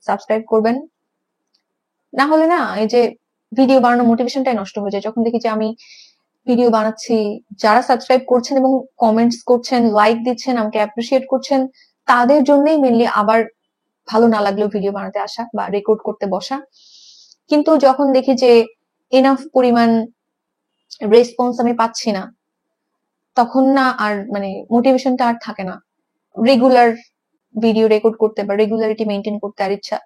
সাবস্ক্রাইব করবেন। না হলে না এই যে ভিডিও বানানোর মোটিভেশনটাই নষ্ট হয়ে যায় যখন দেখি যে আমি ভিডিও বানাচ্ছি, যারা সাবস্ক্রাইব করছেন এবং কমেন্টস করছেন, লাইক দিচ্ছেন, আমাকে অ্যাপ্রিসিয়েট করছেন, তাদের জন্যই মেনলি আবার ভালো না লাগলেও ভিডিও বানাতে আসা বা রেকর্ড করতে বসা। কিন্তু যখন দেখি যে এনাফ পরিমাণ রেসপন্স আমি পাচ্ছি না, তখন না আর মানে মোটিভেশনটা আর থাকে না। রেগুলার ভিডিও রেকর্ড করতে বা রেগুলারিটি মেনটেন করতে আর ইচ্ছা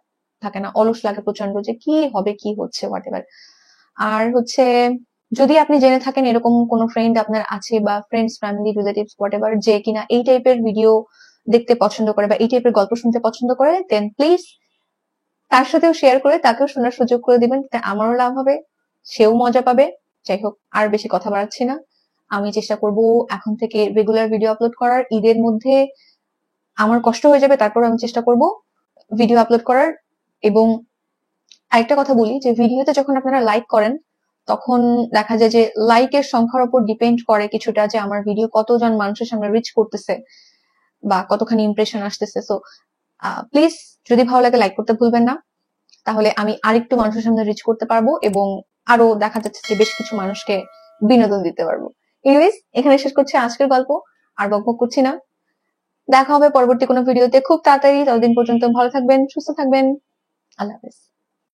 থাকে না, অলস লাগে প্রচন্ড যে কি হবে, কি হচ্ছে, হোয়াট এভার। আর হচ্ছে, যদি আপনি জেনে থাকেন এরকম কোনো ফ্রেন্ড আপনার আছে বা friends, family, relatives, what ever, যে কিনা এই টাইপের ভিডিও দেখতে পছন্দ করে বা এই টাইপের গল্প শুনতে পছন্দ করে, দেন প্লিজ তার সাথেও শেয়ার করে তাকেও শোনার সুযোগ করে দিবেন। আমারও লাভ হবে, সেও মজা পাবে। যাই হোক, আর বেশি কথা বাড়াচ্ছি না। আমি চেষ্টা করব এখন থেকে রেগুলার ভিডিও আপলোড করার। ঈদের মধ্যে আমার কষ্ট হয়ে যাবে, তারপর আমি চেষ্টা করব ভিডিও আপলোড করার। এবং আরেকটা কথা বলি যে ভিডিওতে যখন আপনারা লাইক করেন তখন দেখা যায় যে লাইকের সংখ্যার উপর ডিপেন্ড করে কিছুটা যে আমার ভিডিও কতজন মানুষের সামনে রিচ করতেছে বা কতখানি ইমপ্রেশন আসতেছে। সো প্লিজ যদি ভালো লাগে লাইক করতে ভুলবেন না, তাহলে আমি আরেকটু মানুষের সামনে রিচ করতে পারবো এবং আরো দেখা যাচ্ছে যে বেশ কিছু মানুষকে বিনোদন দিতে পারবো। এনিওয়েজ, এখানে শেষ করছি আজকের গল্প, আর বকবক করছি না। দেখা হবে পরবর্তী কোনো ভিডিওতে খুব তাড়াতাড়ি। ততদিন পর্যন্ত ভালো থাকবেন, সুস্থ থাকবেন। আল্লাহ হাফেজ।